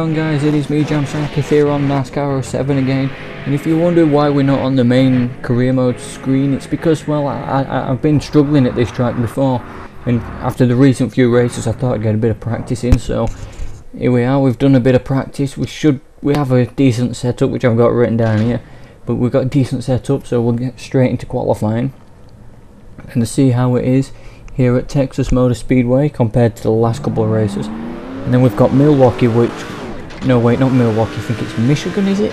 on guys, it is me Jamsakith here on NASCAR 07 again, and if you wonder why we're not on the main career mode screen, it's because, well, I've been struggling at this track before, and after the recent few races I thought I'd get a bit of practice in, so here we are. We've done a bit of practice. We have a decent setup, which I've got written down here, but we've got a decent setup, so we'll get straight into qualifying and to see how it is here at Texas Motor Speedway compared to the last couple of races. And then we've got Milwaukee, which, no wait, not Milwaukee, I think it's Michigan, is it?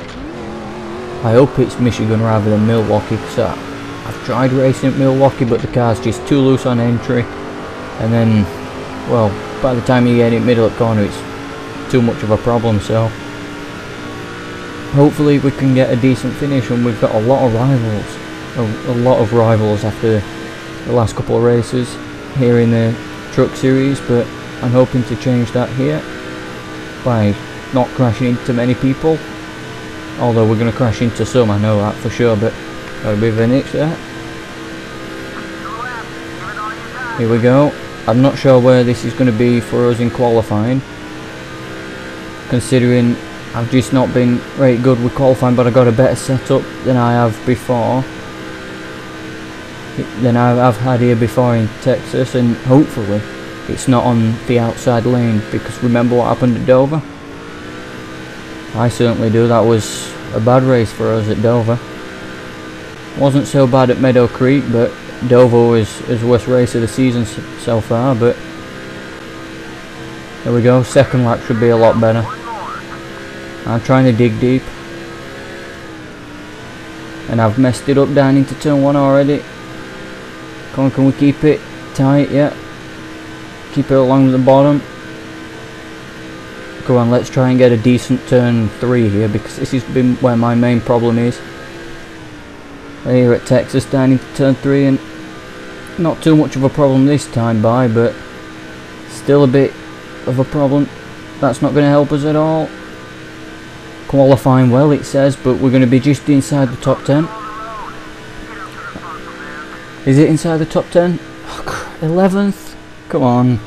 I hope it's Michigan rather than Milwaukee, because I've tried racing at Milwaukee but the car's just too loose on entry, and then, well, by the time you get in middle of the corner it's too much of a problem, so hopefully we can get a decent finish. And we've got a lot of rivals after the last couple of races here in the Truck Series, but I'm hoping to change that here by not crashing into many people, although we're going to crash into some, I know that for sure, but got a bit of an itch there. Here we go. I'm not sure where this is going to be for us in qualifying, considering I've just not been very good with qualifying, but I got a better setup than I have before, than I've had here before in Texas, and hopefully it's not on the outside lane, because remember what happened at Dover? I certainly do. That was a bad race for us at Dover. Wasn't so bad at Meadow Creek, but Dover was his worst race of the season so far. But there we go, second lap should be a lot better. I'm trying to dig deep, and I've messed it up down into turn 1 already. Come on, can we keep it tight? Yeah. Keep it along the bottom. Go on, let's try and get a decent turn 3 here, because this has been where my main problem is. Here at Texas, down into turn 3, and not too much of a problem this time by, but still a bit of a problem. That's not going to help us at all. Qualifying well, it says, but we're going to be just inside the top 10. Is it inside the top 10? 11th? Come on.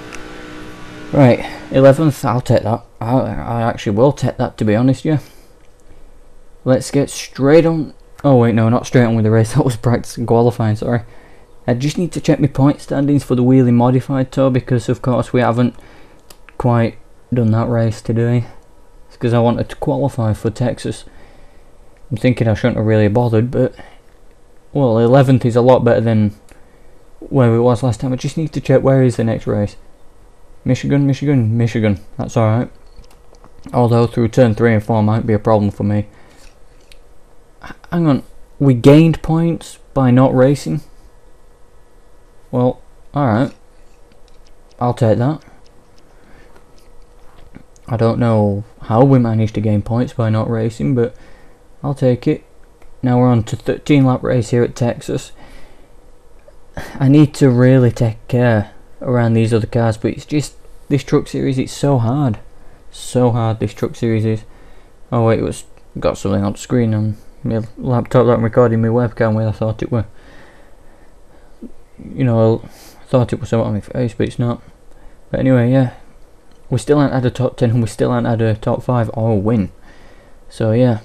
Right, 11th, I'll take that. I actually will take that, to be honest, yeah. Let's get straight on. Oh wait, no, not straight on with the race. That was practice and qualifying, sorry. I just need to check my point standings for the wheelie modified tour, because of course we haven't quite done that race today. It's because I wanted to qualify for Texas. I'm thinking I shouldn't have really bothered, but well, 11th is a lot better than where it was last time. I just need to check where is the next race. Michigan. That's alright. Although through turn 3 and 4 might be a problem for me. Hang on. We gained points by not racing? Well, alright. I'll take that. I don't know how we managed to gain points by not racing, but I'll take it. Now we're on to 13 lap race here at Texas. I need to really take care around these other cars, but it's just this Truck Series, it's so hard this Truck Series is. Oh wait, got something on the screen on my laptop that I'm recording my webcam with. I thought it were, you know, I thought it was something on my face, but it's not. But anyway, yeah, we still aren't at a top 10 and we still aren't at a top 5 or win, so yeah,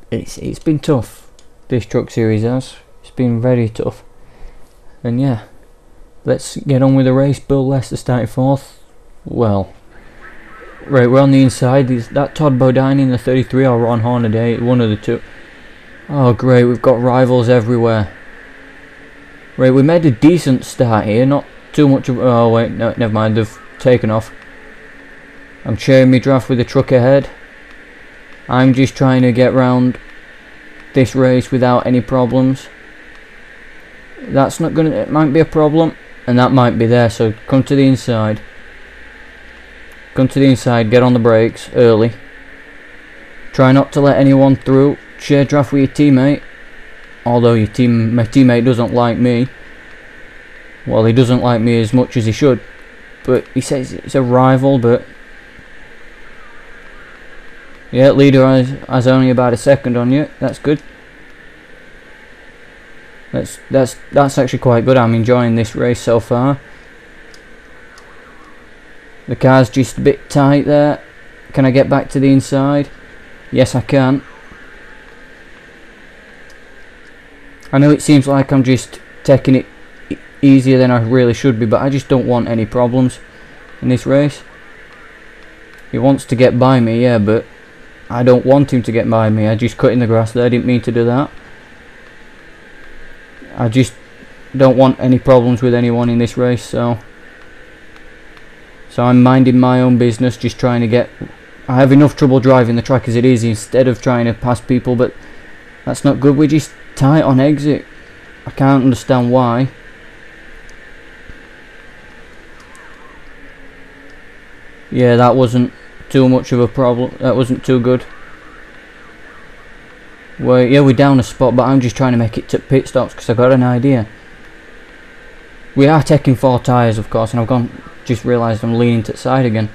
it's been tough, this Truck Series has. It's been very tough. And yeah, let's get on with the race. Bill Lester starting 4th. Well, right, we're on the inside. Is that Todd Bodine in the 33 or Ron Hornaday? One of the two. Oh great, we've got rivals everywhere. Right, we made a decent start here. Not too much of... Oh wait, no, never mind, they've taken off. I'm sharing my draft with the truck ahead. I'm just trying to get round this race without any problems. That's not gonna, it might be a problem, and that might be there, so come to the inside. Come to the inside, get on the brakes early. Try not to let anyone through. Share draft with your teammate. Although my teammate doesn't like me. Well, he doesn't like me as much as he should. But he says it's a rival, but yeah, leader has only about a second on you. That's good. That's actually quite good. I'm enjoying this race so far. The car's just a bit tight there. Can I get back to the inside? Yes, I can. I know it seems like I'm just taking it easier than I really should be, but I just don't want any problems in this race. He wants to get by me, yeah, but I don't want him to get by me. I just cut in the grass there, I didn't mean to do that. I just don't want any problems with anyone in this race, so I'm minding my own business, just trying to get... I have enough trouble driving the track as it is instead of trying to pass people, but that's not good. We're just tight on exit. I can't understand why. Yeah, that wasn't too much of a problem. That wasn't too good. Well, yeah, we're down a spot, but I'm just trying to make it to pit stops because I've got an idea. We are taking 4 tyres, of course, and I've just realised I'm leaning to the side again.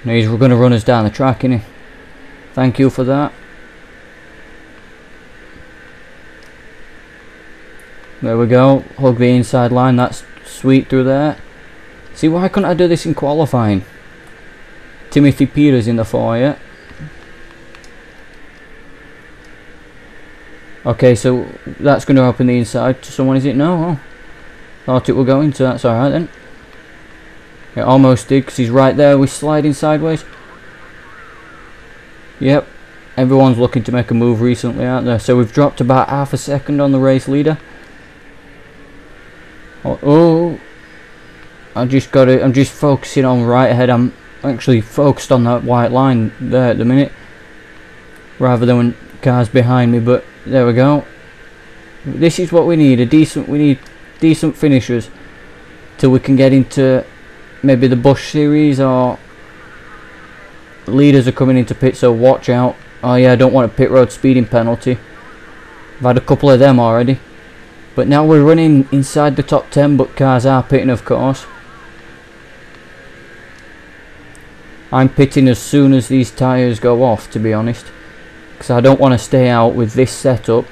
Now he's going to run us down the track, isn't he? Thank you for that. There we go. Hug the inside line. That's sweet through there. See, why couldn't I do this in qualifying? Timothy Peters in the foyer. Okay, so that's going to open the inside to someone, is it? No. Oh. Thought it were going to. That's alright then. It almost did, because he's right there. We're sliding sideways. Yep. Everyone's looking to make a move recently, aren't they? So we've dropped about half a second on the race leader. Oh. I'm just focusing on right ahead. I'm actually focused on that white line there at the minute, rather than when cars behind me, but there we go. This is what we need. We need decent finishers till we can get into maybe the Bush series, or leaders are coming into pit, so watch out. Oh yeah, I don't want a pit road speeding penalty. I've had a couple of them already. But now we're running inside the top 10, but cars are pitting, of course. I'm pitting as soon as these tyres go off, to be honest, because I don't want to stay out with this setup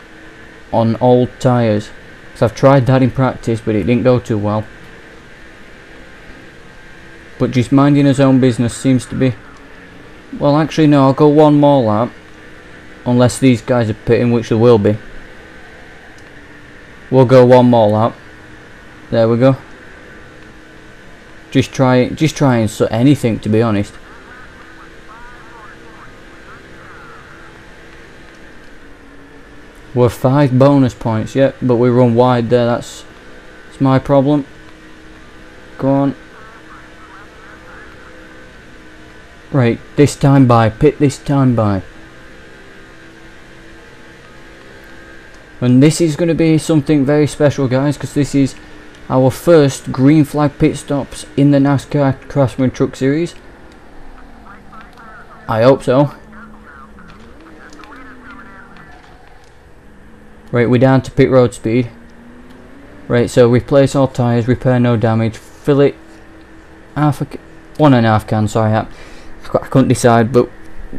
on old tyres. Because I've tried that in practice, but it didn't go too well. But just minding his own business seems to be... Well, actually no, I'll go one more lap, unless these guys are pitting, which they will be. We'll go one more lap. There we go. Just trying so anything, to be honest. We're 5 bonus points, yep, but we run wide there. That's my problem. Go on. Right, this time by. Pit this time by. And this is going to be something very special, guys, because this is our first green flag pit stops in the NASCAR Craftsman Truck Series. I hope so. Right, we're down to pit road speed. Right, so replace all tyres, repair no damage, fill it 1.5 can, sorry, I couldn't decide, but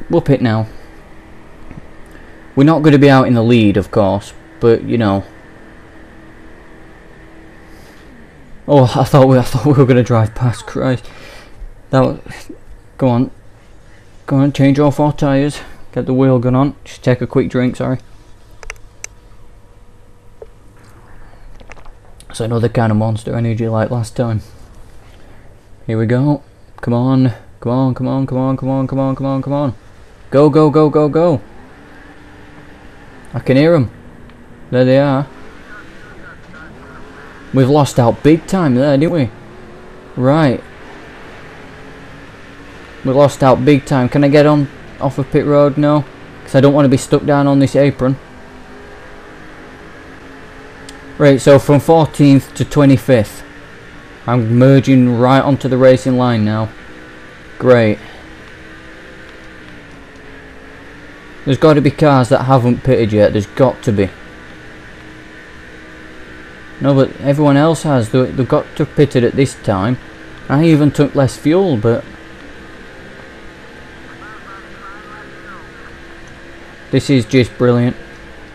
we'll pit now. We're not going to be out in the lead, of course, but you know. Oh, I thought we were going to drive past. Christ, that was, go on, change all 4 tyres, get the wheel gun on. Just take a quick drink, sorry. It's another kind of Monster Energy like last time. Here we go. Come on. Go. Go. I can hear them. There they are. We've lost out big time there, didn't we? Right. We lost out big time. Can I get on off of pit road? No. Because I don't want to be stuck down on this apron. Right, so from 14th to 25th. I'm merging right onto the racing line now. Great. There's got to be cars that haven't pitted yet. There's got to be. No, but everyone else has. They've got to have pitted at this time. I even took less fuel, but... This is just brilliant.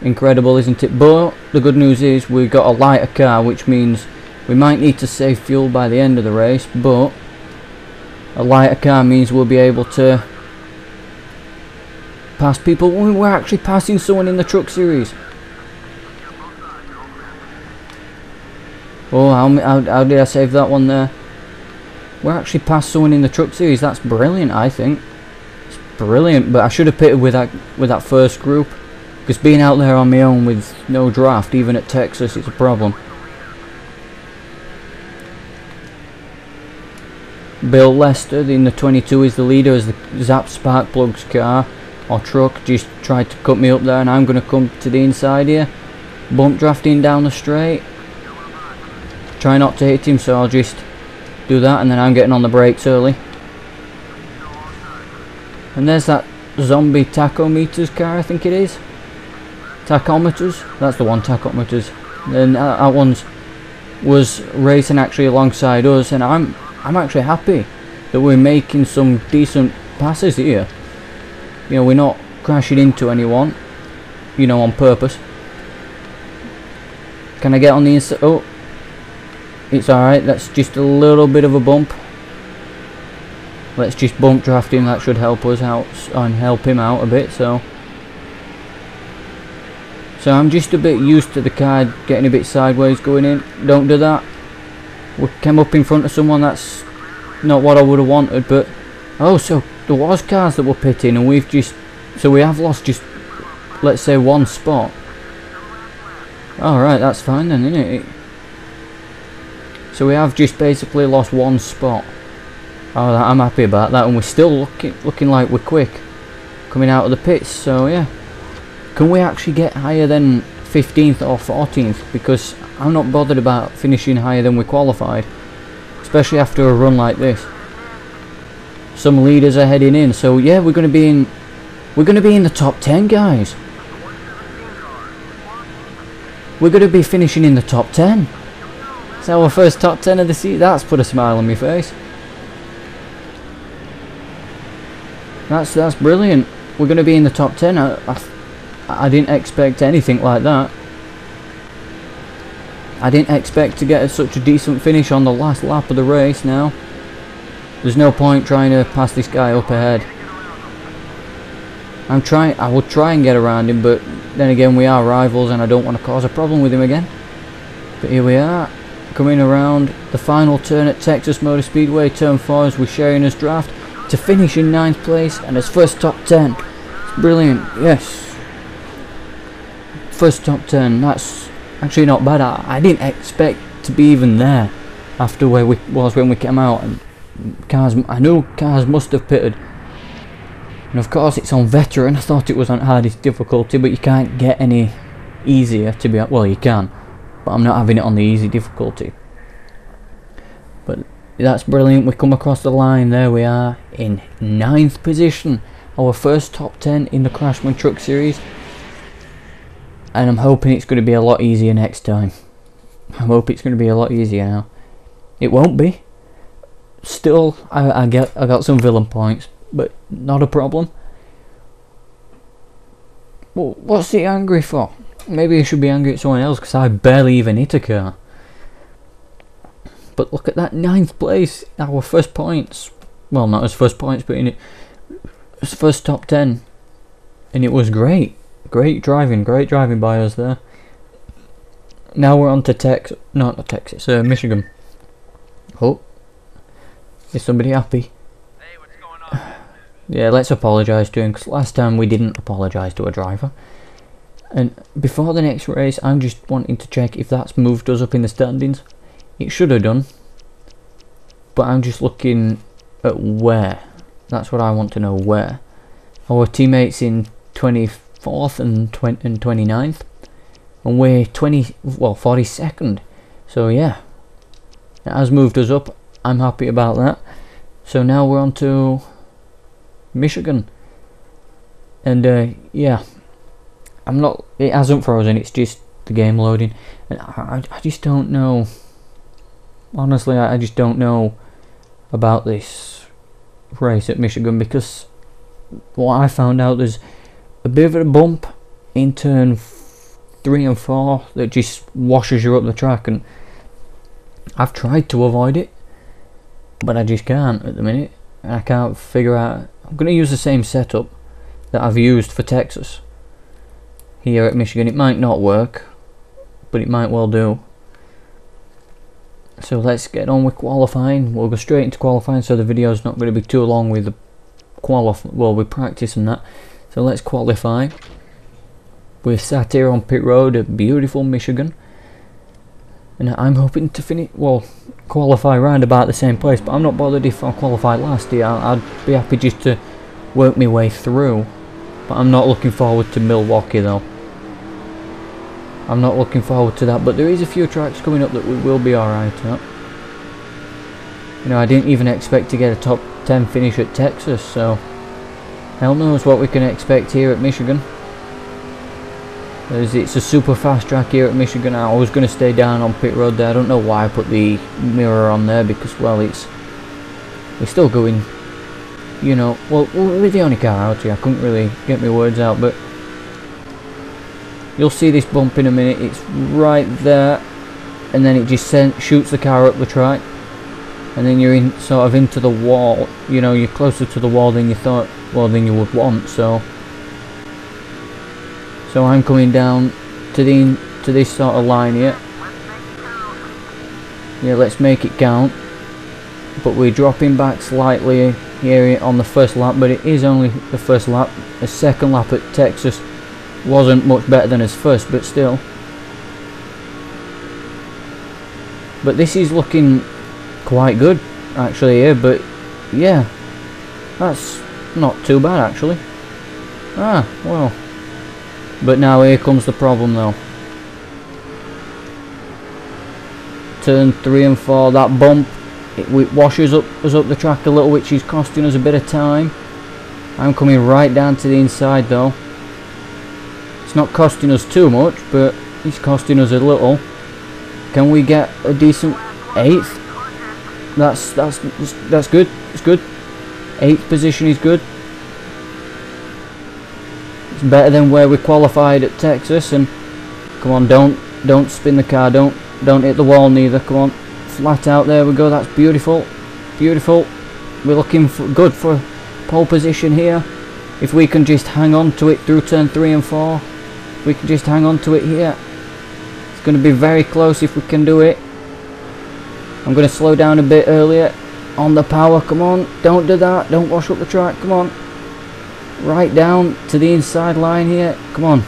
Incredible, isn't it? But the good news is we've got a lighter car, which means we might need to save fuel by the end of the race, but a lighter car means we'll be able to pass people. We're actually passing someone in the truck series. Oh, how did I save that one there? We're actually past someone in the truck series. That's brilliant, I think. It's brilliant, but I should have pitted with that first group, because being out there on my own with no draft, even at Texas, it's a problem. Bill Lester in the 22 is the leader as the Zap Sparkplug's car or truck just tried to cut me up there, and I'm going to come to the inside here. Bump drafting down the straight. Try not to hit him, so I'll just do that, and then I'm getting on the brakes early. And there's that zombie tachometers car, I think it is. Tachometers? That's the one, tachometers. And that one's was racing actually alongside us, and I'm actually happy that we're making some decent passes here. You know, we're not crashing into anyone, you know, on purpose. Can I get on the inside? Oh, it's alright. That's just a little bit of a bump. Let's just bump draft him. That should help us out and help him out a bit. So I'm just a bit used to the car getting a bit sideways going in. Don't do that. We came up in front of someone. That's not what I would have wanted, but oh, so there was cars that were pitting, and we have lost just, let's say, one spot. Alright, that's fine then, isn't it? So we have just basically lost one spot. Oh, I'm happy about that, and we're still looking like we're quick coming out of the pits. So yeah, can we actually get higher than 15th or 14th? Because I'm not bothered about finishing higher than we qualified, especially after a run like this. Some leaders are heading in, so yeah, we're going to be in the top 10, guys. We're going to be finishing in the top 10. It's our first top 10 of the season. That's put a smile on my face. That's brilliant. We're going to be in the top 10. I didn't expect anything like that. I didn't expect to get such a decent finish on the last lap of the race. Now there's no point trying to pass this guy up ahead. I will try and get around him, but then again, we are rivals and I don't want to cause a problem with him again. But here we are, coming around the final turn at Texas Motor Speedway, turn 4, as we're sharing his draft to finish in 9th place and his first top 10. It's brilliant, yes. First top 10, that's actually not bad. I didn't expect to be even there after where we was when we came out, and I knew cars must have pitted. And of course it's on veteran. I thought it was on hardest difficulty, but you can't get any easier, to be, well, you can, but I'm not having it on the easy difficulty. But that's brilliant. We come across the line. There we are in 9th position, our first top 10 in the Crashman Truck Series, and I'm hoping it's going to be a lot easier next time. I hope it's going to be a lot easier now. It won't be. Still, I got some villain points, but not a problem. Well, what's he angry for? Maybe he should be angry at someone else, because I barely even hit a car. But look at that 9th place, our first points. Well, not as first points, but in his first top 10, and it was great. Great driving by us there. Now we're on to Michigan. Oh, is somebody happy? Yeah, let's apologise to him, because last time we didn't apologise to a driver. And before the next race, I'm just wanting to check if that's moved us up in the standings. It should have done, but I'm just looking at where. That's what I want to know, where. Our teammates in 24th and 29th, and we're 42nd. So yeah, it has moved us up. I'm happy about that. So now we're on to Michigan, and yeah, it hasn't frozen, it's just the game loading, and I just don't know, honestly. I just don't know about this race at Michigan, because what I found out, there's a bit of a bump in turn 3 and 4 that just washes you up the track, and I've tried to avoid it, but I just can't at the minute. I can't figure out. I'm going to use the same setup that I've used for Texas here at Michigan. It might not work, but it might well do. So let's get on with qualifying. We'll go straight into qualifying, so the video's not going to be too long with the with practice and that. So let's qualify. We're sat here on pit road at beautiful Michigan, and I'm hoping to qualify round about the same place, but I'm not bothered if I qualify last year. I'd be happy just to work my way through, but I'm not looking forward to Milwaukee though. I'm not looking forward to that, but there is a few tracks coming up that we will be alright at. You know, I didn't even expect to get a top 10 finish at Texas, so hell knows what we can expect here at Michigan. As it's a super fast track here at Michigan. I was going to stay down on pit road there. I don't know why I put the mirror on there, because well, we're still going, you know, well, we're the only car out here. I couldn't really get my words out, but you'll see this bump in a minute. It's right there, and then it just shoots the car up the track, and then you're in sort of into the wall. You know, you're closer to the wall than you thought, than you would want. So I'm coming down to this sort of line here. Yeah, let's make it count. But we're dropping back slightly here on the first lap, but it is only the first lap. The second lap at Texas wasn't much better than his first, but still. But this is looking quite good actually here, but yeah, that's not too bad actually. Well, but now here comes the problem though. Turn 3 and 4, that bump, it washes us up the track a little, which is costing us a bit of time. I'm coming right down to the inside though. It's not costing us too much, but it's costing us a little. Can we get a decent 8th? That's good. It's good. 8th position is good. It's better than where we qualified at Texas. And come on, don't spin the car. Don't hit the wall neither. Come on, flat out. There we go. That's beautiful. Beautiful. We're looking good for pole position here. If we can just hang on to it through turn 3 and 4. We can just hang on to it here. It's going to be very close if we can do it. I'm going to slow down a bit earlier on the power. Come on, don't do that. Don't wash up the track. Come on, right down to the inside line here. Come on,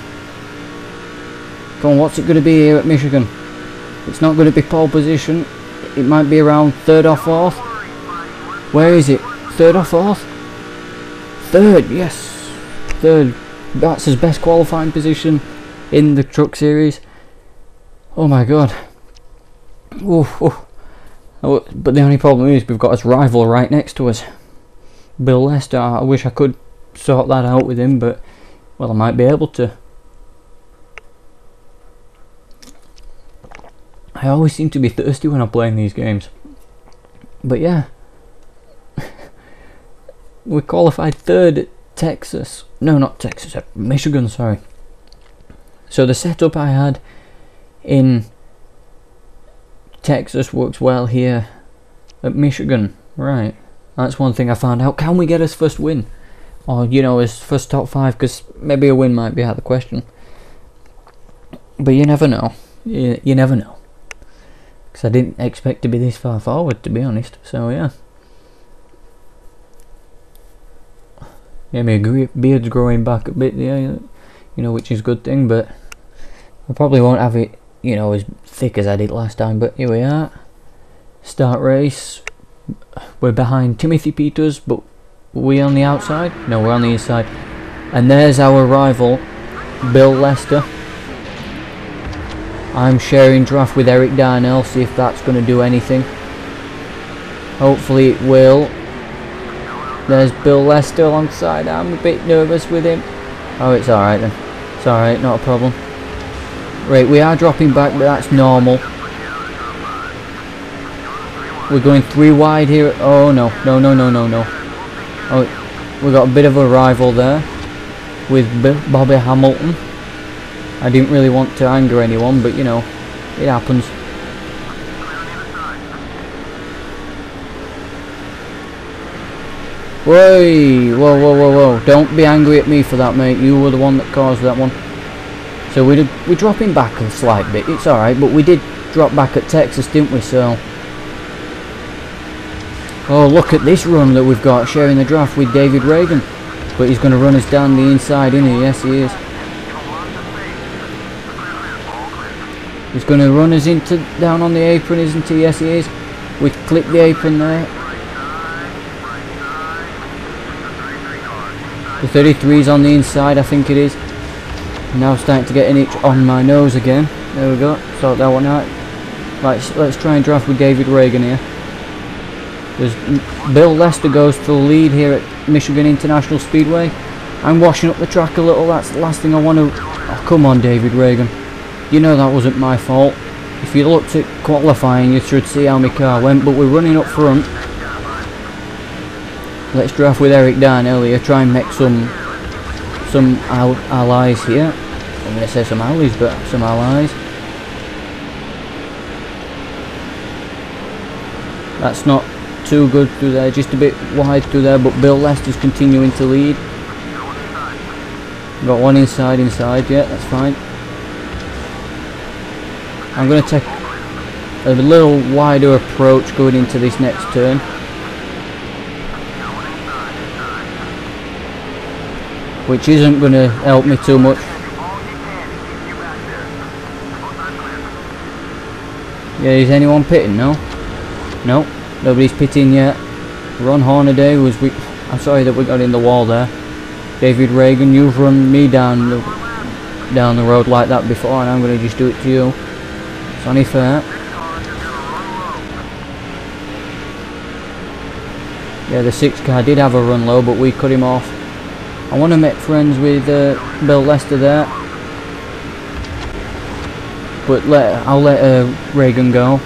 what's it going to be here at Michigan? It's not going to be pole position. It might be around 3rd or 4th. Where is it? 3rd or 4th? 3rd, yes, 3rd. That's his best qualifying position in the truck series. Oh my god. Oh, but the only problem is we've got his rival right next to us, Bill Lester. I wish I could sort that out with him, but well, I might be able to. I always seem to be thirsty when I'm playing these games. But yeah, we qualified 3rd at Texas. No, not Texas, Michigan, sorry. So the setup I had in Texas works well here at Michigan. Right, that's one thing I found out. Can we get his first win? Or, you know, his first top 5, because maybe a win might be out of the question. But you never know. You never know. Because I didn't expect to be this far forward, to be honest. So yeah. Yeah, my beard's growing back a bit there, you know, which is a good thing, but I probably won't have it, you know, as thick as I did last time. But here we are, start race. We're behind Timothy Peters, but we on the outside? No, we're on the inside. And there's our rival, Bill Lester. I'm sharing draft with Eric Darnell, see if that's going to do anything. Hopefully it will. There's Bill Lester alongside. I'm a bit nervous with him. Oh, it's alright then. It's alright, not a problem. Right, we are dropping back, but that's normal. We're going 3 wide here. Oh no, no. Oh, we got a bit of a rival there with Bobby Hamilton. I didn't really want to anger anyone, but you know, it happens. Whoa, whoa, whoa, whoa, whoa. Don't be angry at me for that, mate. You were the one that caused that one. So we're dropping back a slight bit. It's alright, but we did drop back at Texas, didn't we? So... Oh, look at this run that we've got, sharing the draft with David Reagan. But he's going to run us down the inside, isn't he? Yes, he is. He's going to run us down on the apron, isn't he? Yes, he is. We clip the apron there. The 33's on the inside, I think it is. Now starting to get an itch on my nose again. There we go. Sort that one out. Let's try and draft with David Reagan here. There's Bill Lester goes to the lead here at Michigan International Speedway. I'm washing up the track a little. That's the last thing I want to... Oh, come on, David Reagan. You know that wasn't my fault. If you looked at qualifying, you should see how my car went. But we're running up front. Let's draft with Eric Darnell here. Try and make some allies here. I'm going to say some allies, but some allies. That's not too good through there, just a bit wide through there, but Bill Lester's continuing to lead. Got one inside, yeah, that's fine. I'm going to take a little wider approach going into this next turn. Which isn't going to help me too much. Yeah, is anyone pitting? No? No, nobody's pitting yet. Ron Hornaday was... I'm sorry that we got in the wall there. David Reagan, you've run me down the road like that before, and I'm going to just do it to you. It's only fair. Yeah, the 6 car did have a run low, but we cut him off. I want to make friends with Bill Lester there, but I'll let Reagan go.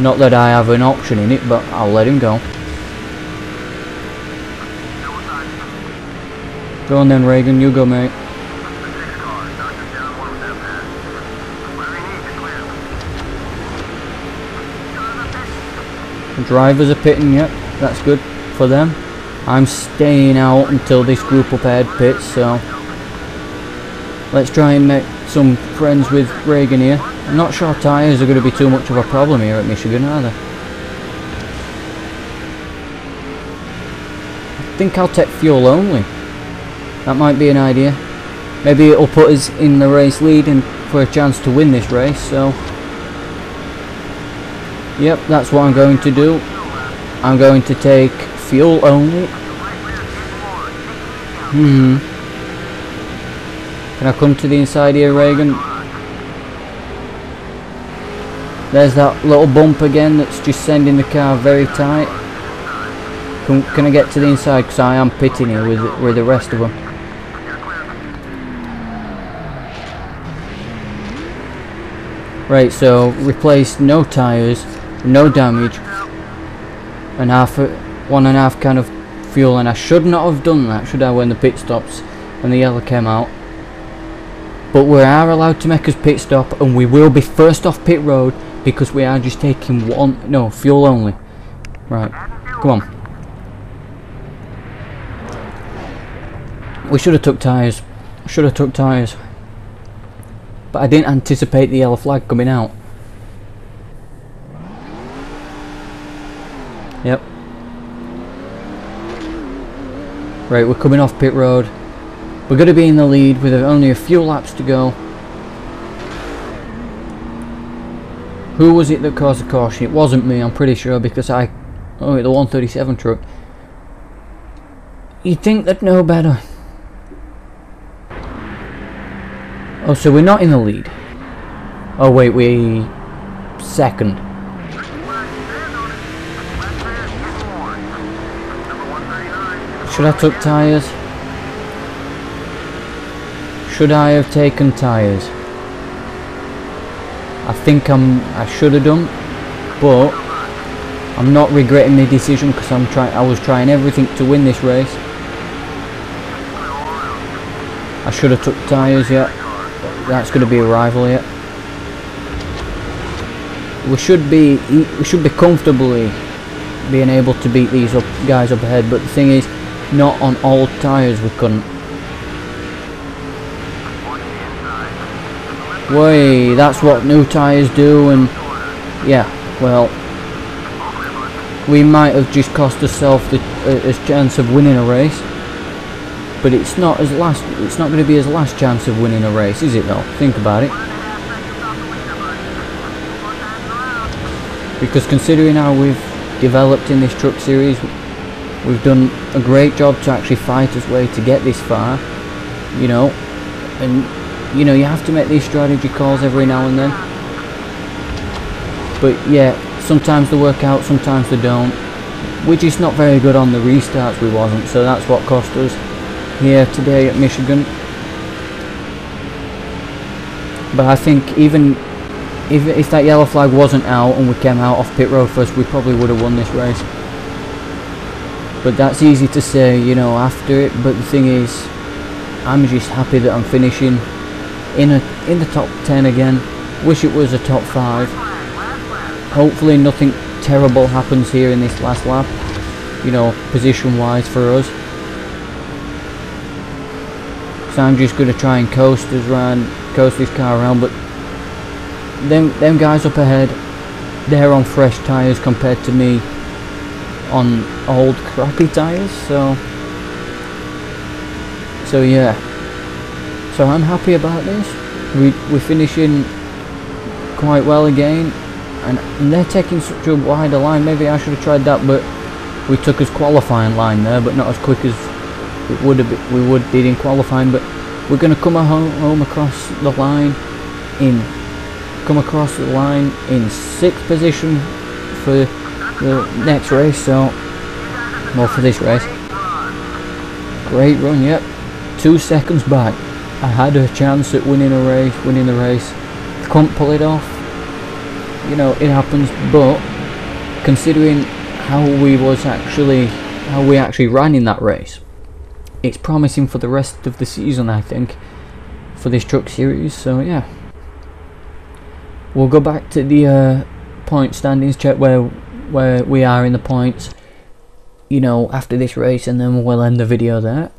Not that I have an option in it, but I'll let him go. Go on then, Reagan, you go, mate. The drivers are pitting, yep, that's good for them. I'm staying out until this group up ahead pits, so let's try and make some friends with Reagan here. I'm not sure tyres are going to be too much of a problem here at Michigan, are they? I think I'll take fuel only. That might be an idea. Maybe it'll put us in the race lead and for a chance to win this race, so... Yep, that's what I'm going to do. I'm going to take fuel only. Can I come to the inside here, Reagan? There's that little bump again that's just sending the car very tight. Can I get to the inside, because I am pitting here with the rest of them. Right, so replaced no tyres, no damage, and 1.5 can of fuel, and I should not have done that, should I, when the pit stops, when the yellow came out. But we are allowed to make us pit stop, and we will be first off pit road, because we are just taking fuel only. Right, come on. We should have took tyres. But I didn't anticipate the yellow flag coming out. Yep. Right, we're coming off pit road. We're going to be in the lead with only a few laps to go. Who was it that caused the caution? It wasn't me, I'm pretty sure, because the 137 truck. You'd think they'd know better. Oh, so we're not in the lead. Oh wait, we second. Should I took tyres? Should I have taken tyres? I think I should have done, but I'm not regretting the decision because I was trying everything to win this race. I should have took tyres, yeah. That's going to be a rival here. We should be comfortably being able to beat these guys up ahead, but the thing is, not on old tyres we couldn't. Way, that's what new tyres do, and yeah, well, we might have just cost ourselves a chance of winning a race, but it's not going to be his last chance of winning a race, is it though? Think about it. Because considering how we've developed in this truck series, we've done a great job to actually fight our way to get this far, you know, and you know, you have to make these strategy calls every now and then. But yeah, sometimes they work out, sometimes they don't. We're just not very good on the restarts, we wasn't, so that's what cost us here today at Michigan. But I think even if that yellow flag wasn't out and we came out off pit road first, we probably would have won this race. But that's easy to say, you know, after it. But the thing is, I'm just happy that I'm finishing in the top 10 again. Wish it was a top 5. Hopefully nothing terrible happens here in this last lap, you know, position wise for us. So I'm just going to try and coast this car around, but them guys up ahead, they're on fresh tyres compared to me on old crappy tyres, so yeah. So I'm happy about this. We're finishing quite well again, and they're taking such a wider line. Maybe I should have tried that, but we took his qualifying line there, but not as quick as we did in qualifying. But we're going to come home across the line in 6th position for the next race. So, well, for this race, great run. Yep, 2 seconds back. I had a chance at winning the race. Couldn't pull it off. You know, it happens. But considering how we actually ran in that race, it's promising for the rest of the season, I think, for this truck series. So yeah, we'll go back to the point standings, check where we are in the points, you know, after this race, and then we'll end the video there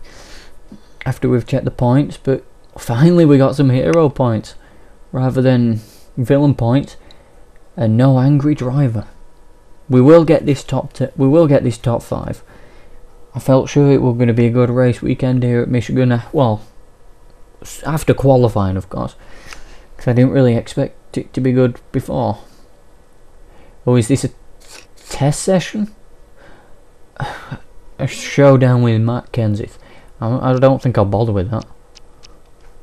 after we've checked the points. But finally we got some hero points rather than villain points, and no angry driver. We will get this top 5. I felt sure it was going to be a good race weekend here at Michigan. Well, after qualifying, of course, because I didn't really expect it to be good before. Or is this a test session? A showdown with Matt Kenseth. I don't think I'll bother with that,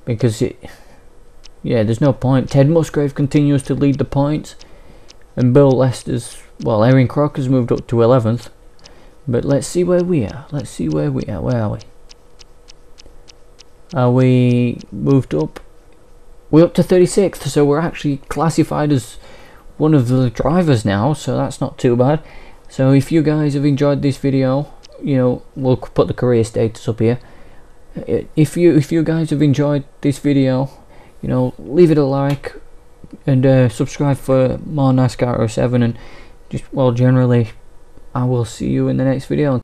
because there's no point. Ted Musgrave continues to lead the points, and Bill Lester's, well, Erin Crocker's moved up to 11th. But let's see where we are. Where are we? Are we moved up? We're up to 36th, so we're actually classified as one of the drivers now, so that's not too bad. So if you guys have enjoyed this video, you know, we'll put the career status up here. If you guys have enjoyed this video, you know, leave it a like and subscribe for more NASCAR 07, and just, well, generally, I will see you in the next video.